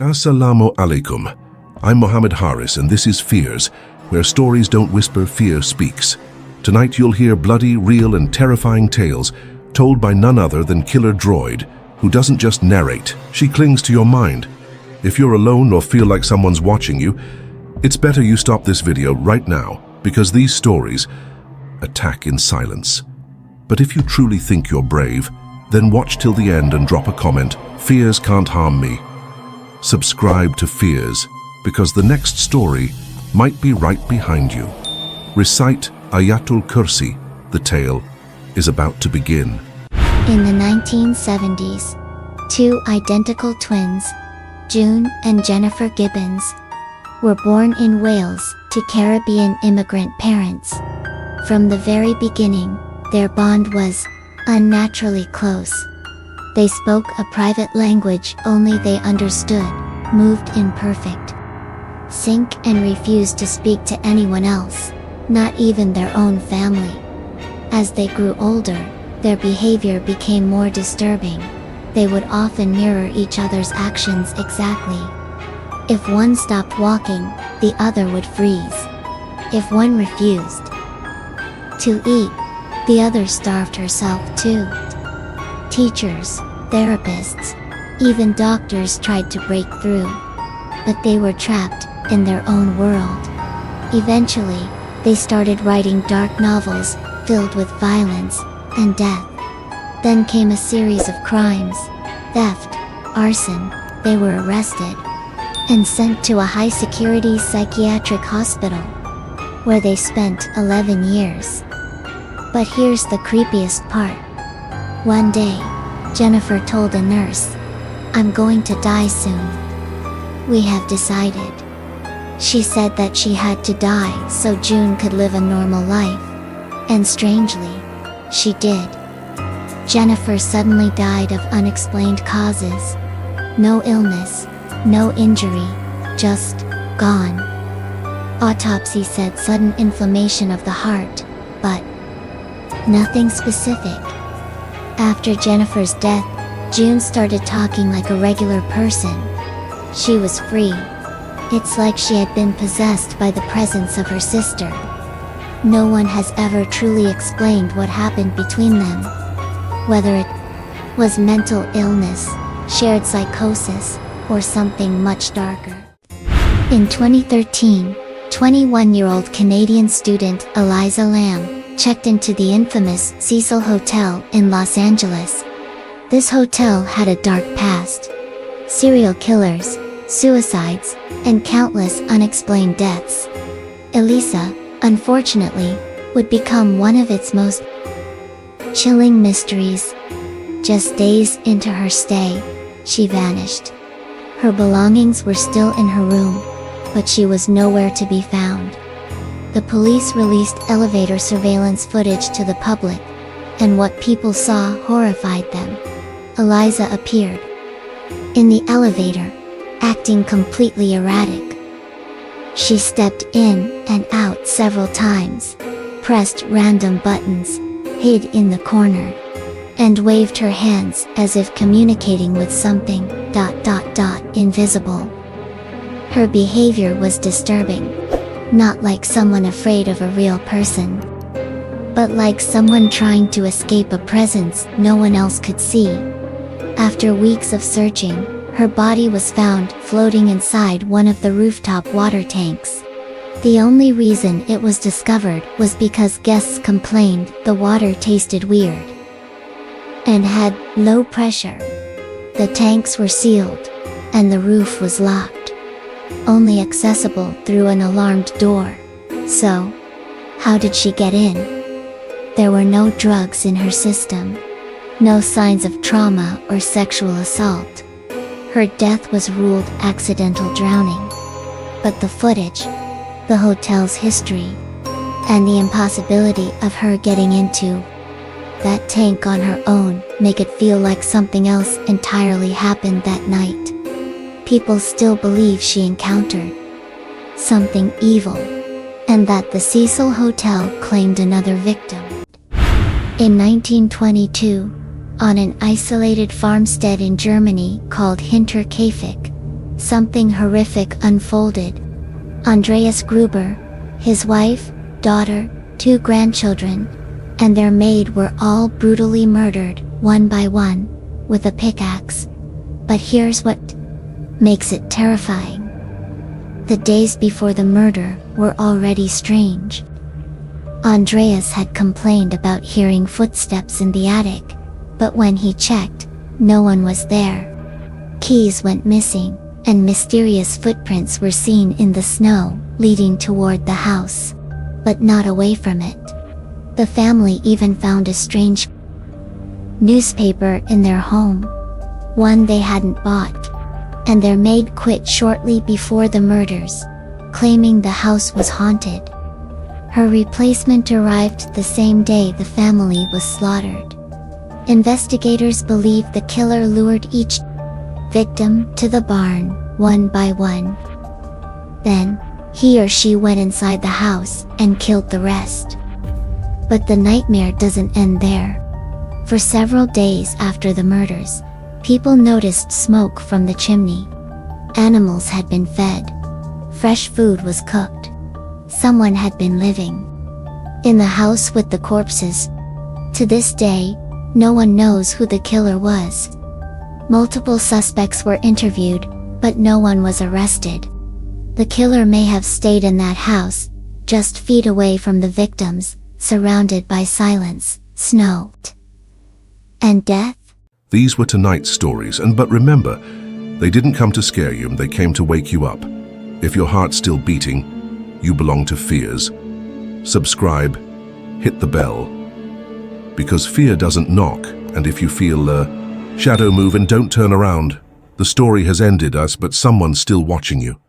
Assalamu alaikum. I'm Mohammed Haris and this is Fears, where stories don't whisper, fear speaks. Tonight you'll hear bloody, real and terrifying tales told by none other than Killer Droid, who doesn't just narrate, she clings to your mind. If you're alone or feel like someone's watching you, it's better you stop this video right now, because these stories attack in silence. But if you truly think you're brave, then watch till the end and drop a comment. Fears can't harm me. Subscribe to Fears, because the next story might be right behind you. Recite Ayatul Kursi. The tale is about to begin. In the 1970s, two identical twins, June and Jennifer Gibbons, were born in Wales to Caribbean immigrant parents. From the very beginning, their bond was unnaturally close. They spoke a private language only they understood, moved in perfect sync and refused to speak to anyone else, not even their own family. As they grew older, their behavior became more disturbing. They would often mirror each other's actions exactly. If one stopped walking, the other would freeze. If one refused to eat, the other starved herself too. Teachers, therapists, even doctors tried to break through, but they were trapped in their own world. Eventually, they started writing dark novels filled with violence and death. Then came a series of crimes, theft, arson. They were arrested and sent to a high-security psychiatric hospital, where they spent 11 years. But here's the creepiest part. One day, Jennifer told a nurse, "I'm going to die soon. We have decided." She said that she had to die so June could live a normal life. And strangely, she did. Jennifer suddenly died of unexplained causes. No illness, no injury, just gone. Autopsy said sudden inflammation of the heart, but nothing specific. After Jennifer's death, June started talking like a regular person. She was free. It's like she had been possessed by the presence of her sister. No one has ever truly explained what happened between them. Whether it was mental illness, shared psychosis, or something much darker. In 2013, 21-year-old Canadian student Elisa Lam checked into the infamous Cecil Hotel in Los Angeles. This hotel had a dark past. Serial killers, suicides, and countless unexplained deaths. Elisa, unfortunately, would become one of its most chilling mysteries. Just days into her stay, she vanished. Her belongings were still in her room, but she was nowhere to be found. The police released elevator surveillance footage to the public, and what people saw horrified them. Elisa appeared in the elevator, acting completely erratic. She stepped in and out several times, pressed random buttons, hid in the corner, and waved her hands as if communicating with something invisible. Her behavior was disturbing, not like someone afraid of a real person, but like someone trying to escape a presence no one else could see. After weeks of searching, her body was found floating inside one of the rooftop water tanks. The only reason it was discovered was because guests complained the water tasted weird and had low pressure. The tanks were sealed, and the roof was locked, only accessible through an alarmed door. So, how did she get in? There were no drugs in her system, no signs of trauma or sexual assault. Her death was ruled accidental drowning. But the footage, the hotel's history, and the impossibility of her getting into that tank on her own make it feel like something else entirely happened that night. People still believe she encountered something evil, and that the Cecil Hotel claimed another victim. In 1922, on an isolated farmstead in Germany called Hinterkaifeck, something horrific unfolded. Andreas Gruber, his wife, daughter, 2 grandchildren, and their maid were all brutally murdered, one by one, with a pickaxe. But here's what makes it terrifying. The days before the murder were already strange. Andreas had complained about hearing footsteps in the attic, but when he checked, no one was there. Keys went missing, and mysterious footprints were seen in the snow, leading toward the house, but not away from it. The family even found a strange newspaper in their home, one they hadn't bought, and their maid quit shortly before the murders, claiming the house was haunted. Her replacement arrived the same day the family was slaughtered. Investigators believe the killer lured each victim to the barn, one by one. Then, he or she went inside the house and killed the rest. But the nightmare doesn't end there. For several days after the murders, people noticed smoke from the chimney. Animals had been fed. Fresh food was cooked. Someone had been living in the house with the corpses. To this day, no one knows who the killer was. Multiple suspects were interviewed, but no one was arrested. The killer may have stayed in that house, just feet away from the victims, surrounded by silence, snow, and death. These were tonight's stories, but remember, they didn't come to scare you, they came to wake you up. If your heart's still beating, you belong to Fears. Subscribe, hit the bell, because fear doesn't knock, and if you feel shadow move and don't turn around. The story has ended us, but someone's still watching you.